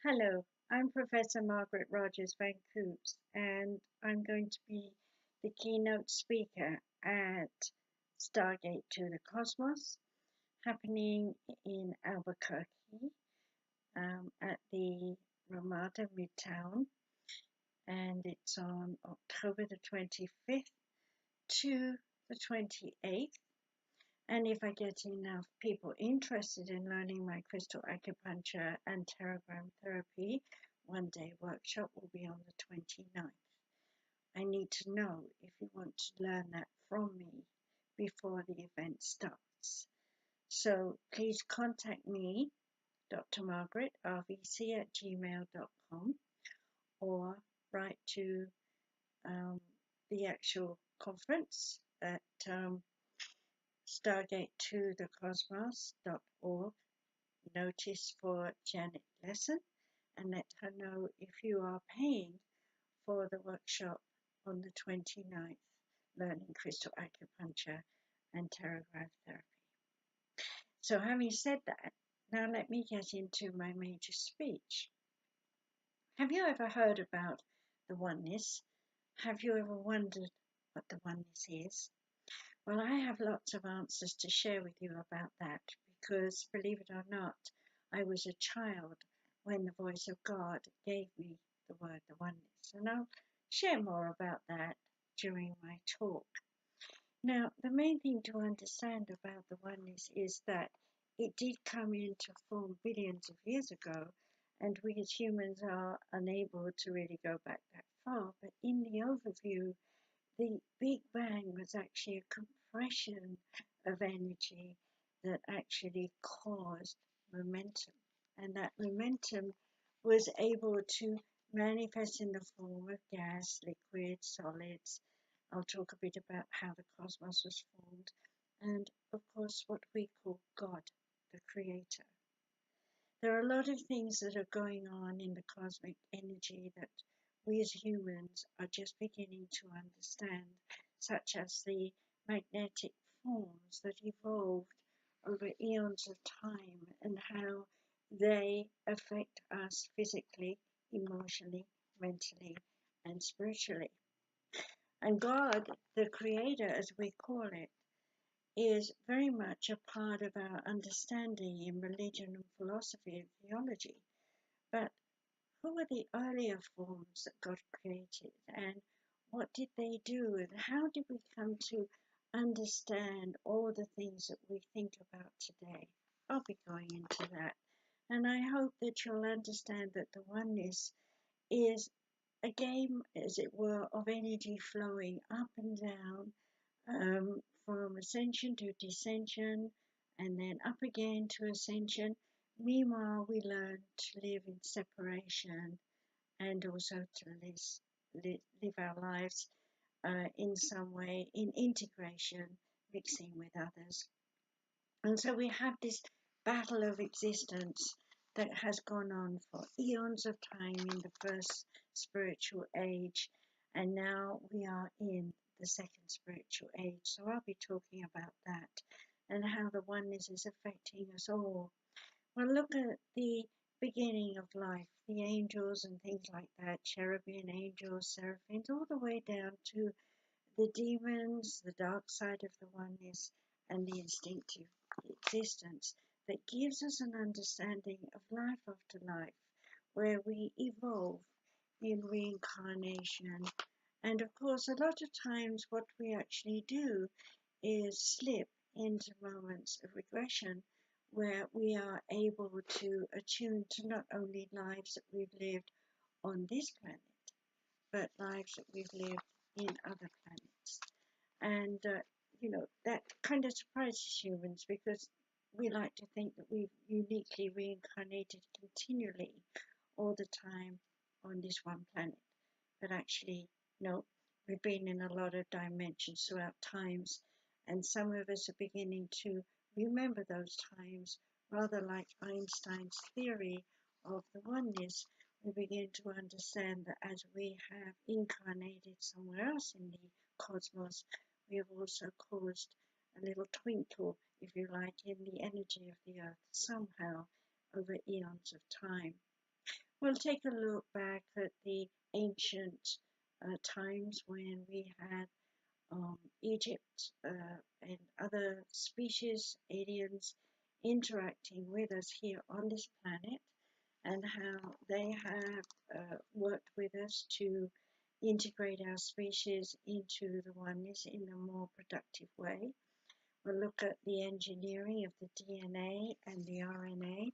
Hello, I'm Professor Margaret Rogers Van Coops, and I'm going to be the keynote speaker at Stargate To The Cosmos, happening in Albuquerque at the Ramada Midtown, and it's on October the 25th to the 28th. And if I get enough people interested in learning my crystal acupuncture and pterogram therapy, one-day workshop will be on the 29th. I need to know if you want to learn that from me before the event starts. So please contact me, Dr. Margaret, rvc@gmail.com, or write to the actual conference at Stargate2thecosmos.org. Notice for Janet Lesson and let her know if you are paying for the workshop on the 29th, learning crystal acupuncture and pterogram therapy. So having said that, now let me get into my major speech. Have you ever heard about the oneness? Have you ever wondered what the oneness is? Well, I have lots of answers to share with you about that because, believe it or not, I was a child when the voice of God gave me the word the oneness. And I'll share more about that during my talk. Now, the main thing to understand about the oneness is that it did come into form billions of years ago, and we as humans are unable to really go back that far. But in the overview, the Big Bang was actually a compression of energy that actually caused momentum. And that momentum was able to manifest in the form of gas, liquid, solids. I'll talk a bit about how the cosmos was formed. And of course, what we call God, the Creator. There are a lot of things that are going on in the cosmic energy that we as humans are just beginning to understand, such as the magnetic forms that evolved over eons of time and how they affect us physically, emotionally, mentally, and spiritually. And God, the Creator, as we call it, is very much a part of our understanding in religion and philosophy and theology. But who were the earlier forms that God created, and what did they do, and how did we come to understand all the things that we think about today? I'll be going into that. And I hope that you'll understand that the oneness is a game, as it were, of energy flowing up and down, from ascension to descension, and then up again to ascension. Meanwhile, we learn to live in separation and also to live our lives in some way in integration, mixing with others. And so we have this battle of existence that has gone on for eons of time in the first spiritual age, and now we are in the second spiritual age. So I'll be talking about that and how the oneness is affecting us all. Well, look at the beginning of life, the angels and things like that, cherubim angels, seraphims, all the way down to the demons, the dark side of the oneness, and the instinctive existence that gives us an understanding of life after life, where we evolve in reincarnation. And of course, a lot of times what we actually do is slip into moments of regression where we are able to attune to not only lives that we've lived on this planet, but lives that we've lived in other planets. And, that kind of surprises humans because we like to think that we've uniquely reincarnated continually all the time on this one planet. But actually, no, we've been in a lot of dimensions throughout times, and some of us are beginning to remember those times, rather like Einstein's theory of the oneness. We begin to understand that as we have incarnated somewhere else in the cosmos, we have also caused a little twinkle, if you like, in the energy of the earth somehow over eons of time. We'll take a look back at the ancient times when we had Egypt and other species, aliens, interacting with us here on this planet, and how they have worked with us to integrate our species into the oneness in a more productive way. We'll look at the engineering of the DNA and the RNA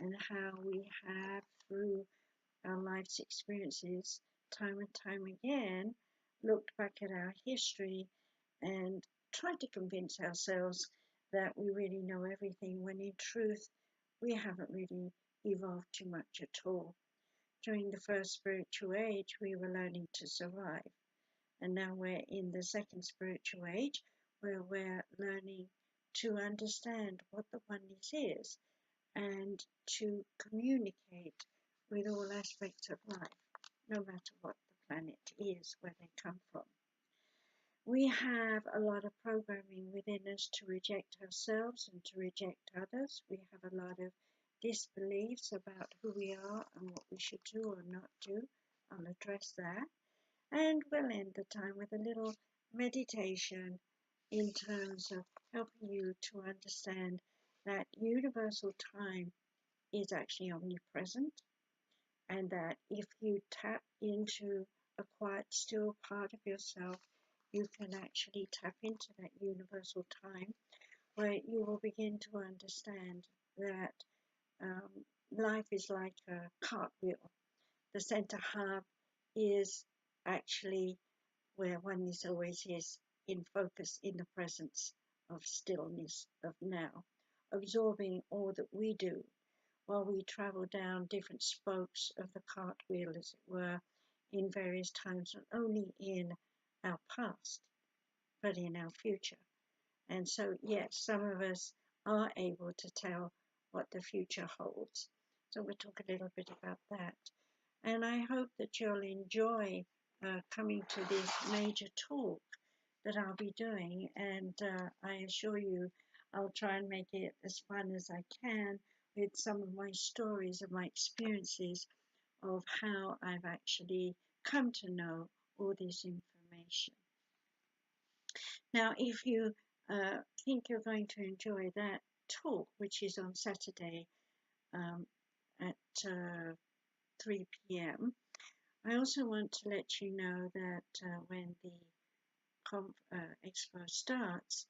and how we have, through our life's experiences, time and time again, looked back at our history and tried to convince ourselves that we really know everything, when in truth, we haven't really evolved too much at all. During the first spiritual age, we were learning to survive. And now we're in the second spiritual age, where we're learning to understand what the oneness is and to communicate with all aspects of life, no matter what the planet is, where they come from. We have a lot of programming within us to reject ourselves and to reject others. We have a lot of disbeliefs about who we are and what we should do or not do. I'll address that. And we'll end the time with a little meditation in terms of helping you to understand that universal time is actually omnipresent, and that if you tap into a quiet, still part of yourself, you can actually tap into that universal time, where you will begin to understand that life is like a cartwheel. The center hub is actually where oneness always is, in focus, in the presence of stillness, of now, absorbing all that we do while we travel down different spokes of the cartwheel, as it were, in various times, not only in our past, but in our future. And so, yes, some of us are able to tell what the future holds. So we'll talk a little bit about that. And I hope that you'll enjoy coming to this major talk that I'll be doing. And I assure you, I'll try and make it as fun as I can with some of my stories of my experiences of how I've actually come to know all this information. Now, if you think you're going to enjoy that talk, which is on Saturday at 3 p.m., I also want to let you know that when the expo starts,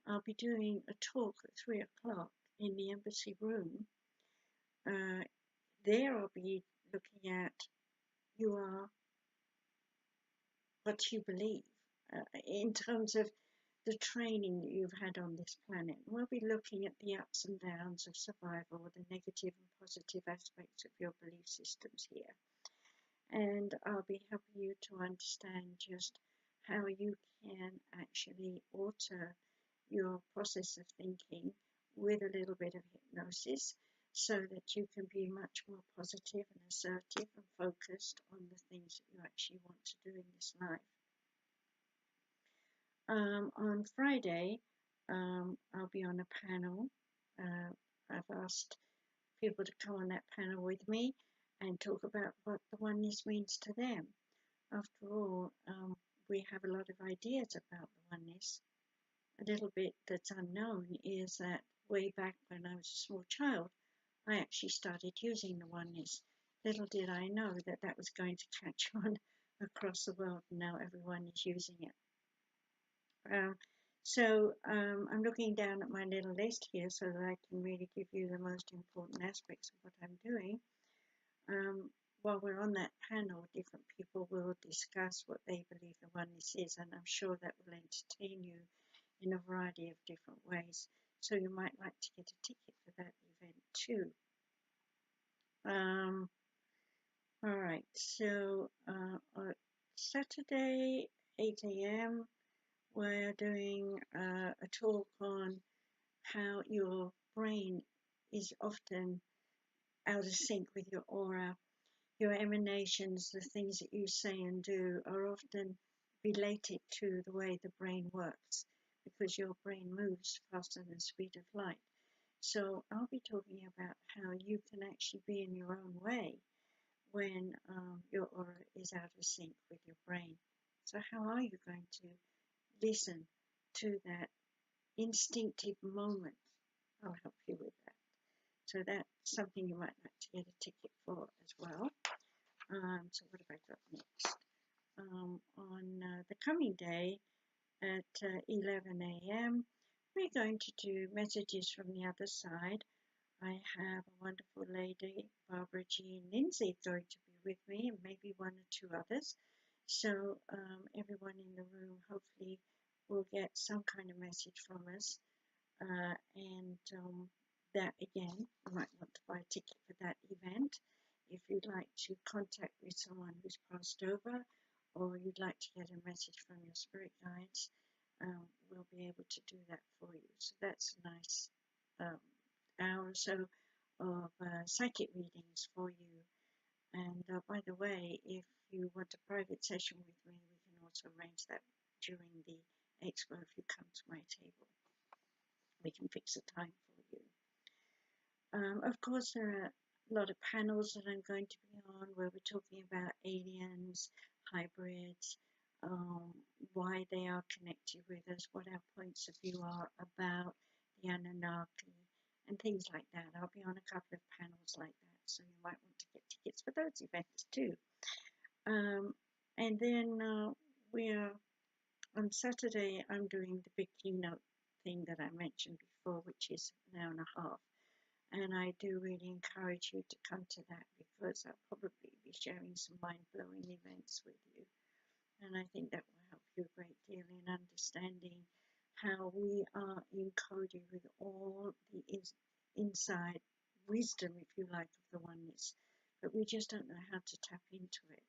I'll be doing a talk at 3 o'clock in the embassy room. There I'll be looking at you are what you believe in terms of the training that you've had on this planet. We'll be looking at the ups and downs of survival, the negative and positive aspects of your belief systems here. And I'll be helping you to understand just how you can actually alter your process of thinking with a little bit of hypnosis, so that you can be much more positive and assertive and focused on the things that you actually want to do in this life. On Friday, I'll be on a panel. I've asked people to come on that panel with me and talk about what the oneness means to them. After all, we have a lot of ideas about the oneness. A little bit that's unknown is that way back when I was a small child, I actually started using the oneness. Little did I know that that was going to catch on across the world, and now everyone is using it. I'm looking down at my little list here so that I can really give you the most important aspects of what I'm doing. While we're on that panel, different people will discuss what they believe the oneness is, and I'm sure that will entertain you in a variety of different ways. So you might like to get a ticket for that event too. All right, so on Saturday, 8 a.m., we're doing a talk on how your brain is often out of sync with your aura. Your emanations, the things that you say and do, are often related to the way the brain works, because your brain moves faster than the speed of light. So I'll be talking about how you can actually be in your own way when your aura is out of sync with your brain. So how are you going to listen to that instinctive moment? I'll help you with that. So that's something you might like to get a ticket for as well. So what have I got next? On the coming day at 11 a.m., we're going to do messages from the other side. I have a wonderful lady, Barbara G. and Lindsay, going to be with me, and maybe one or two others. So everyone in the room hopefully will get some kind of message from us. And that again, you might want to buy a ticket for that event. If you'd like to contact with someone who's passed over, or you'd like to get a message from your spirit guides, we'll be able to do that for you. So that's a nice hour or so of psychic readings for you. And by the way, if you want a private session with me, we can also arrange that during the expo if you come to my table. We can fix a time for you. Of course, there are a lot of panels that I'm going to be on where we're talking about aliens, hybrids, why they are connected with us, what our points of view are about the Anunnaki, and things like that. I'll be on a couple of panels like that, so you might want to get tickets for those events too. And then on Saturday, I'm doing the big keynote thing that I mentioned before, which is an hour and a half. And I do really encourage you to come to that, because I'll probably be sharing some mind-blowing events with you. And I think that will help you a great deal in understanding how we are encoded with all the inside wisdom, if you like, of the oneness. But we just don't know how to tap into it.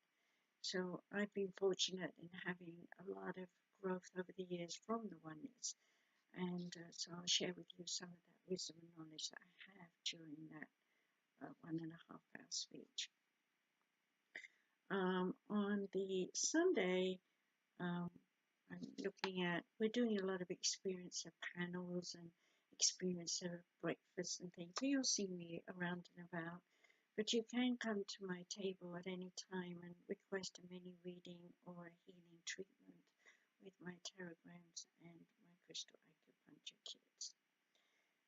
So I've been fortunate in having a lot of growth over the years from the oneness. And so I'll share with you some of that wisdom and knowledge that I have during that 1.5 hour speech. On the Sunday, I'm looking at, we're doing a lot of experiencer panels and experiencer breakfasts and things. So you'll see me around and about. But you can come to my table at any time and request a mini reading or a healing treatment with my teragrams and my crystal acupuncture kits.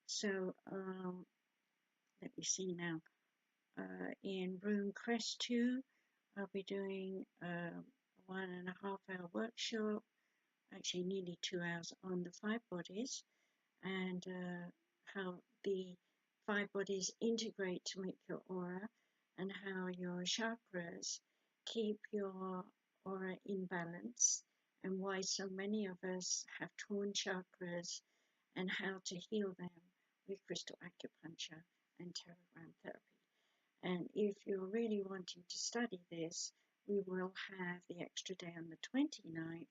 So let me see now. In room Crest 2, I'll be doing a 1.5 hour workshop, actually nearly 2 hours, on the 5 bodies and how the 5 bodies integrate to make your aura, and how your chakras keep your aura in balance, and why so many of us have torn chakras, and how to heal them with crystal acupuncture and teragram therapy. And if you're really wanting to study this, we will have the extra day on the 29th,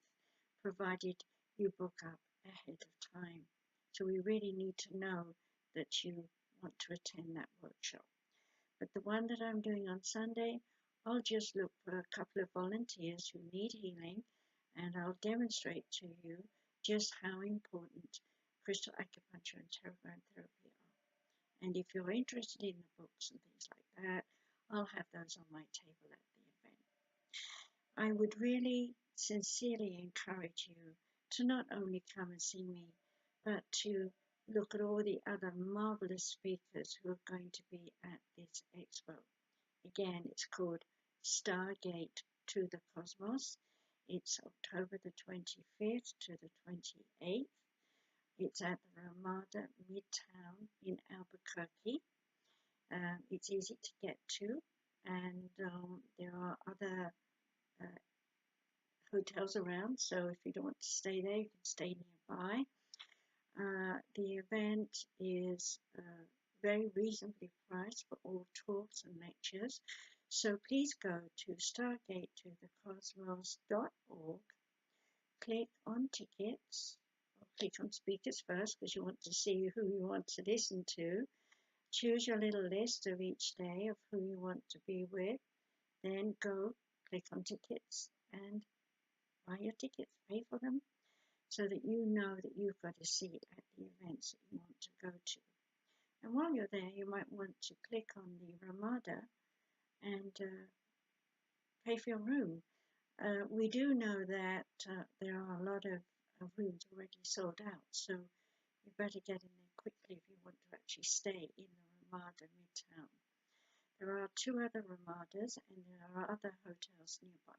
provided you book up ahead of time. So we really need to know that you want to attend that workshop. But the one that I'm doing on Sunday, I'll just look for a couple of volunteers who need healing, and I'll demonstrate to you just how important crystal acupuncture and teragram therapy are. And if you're interested in the books and things like that, I'll have those on my table at the event. I would really sincerely encourage you to not only come and see me, but to look at all the other marvelous speakers who are going to be at this expo. Again, it's called Stargate To The Cosmos. It's October the 25th to the 28th. It's at the Ramada Midtown in Albuquerque. It's easy to get to, and there are other hotels around, so if you don't want to stay there, you can stay nearby. The event is very reasonably priced for all talks and lectures, so please go to stargate.Cosmos.org, click on tickets, or click on speakers first because you want to see who you want to listen to. Choose your little list of each day of who you want to be with, then go click on tickets and buy your tickets, pay for them, so that you know that you've got a seat at the events that you want to go to. And while you're there, you might want to click on the Ramada and pay for your room. We do know that there are a lot of rooms already sold out, so you better get in there quickly if you want to actually stay in the Ramada Midtown. There are 2 other Ramadas and there are other hotels nearby.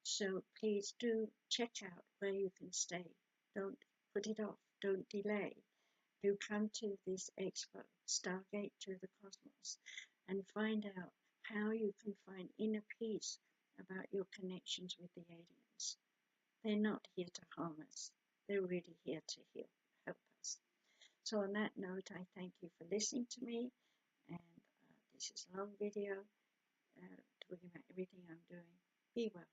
So please do check out where you can stay. Don't put it off. Don't delay. Do come to this expo, Stargate to the Cosmos, and find out how you can find inner peace about your connections with the aliens. They're not here to harm us. They're really here to help us. So on that note, I thank you for listening to me. And this is a long video talking about everything I'm doing. Be well.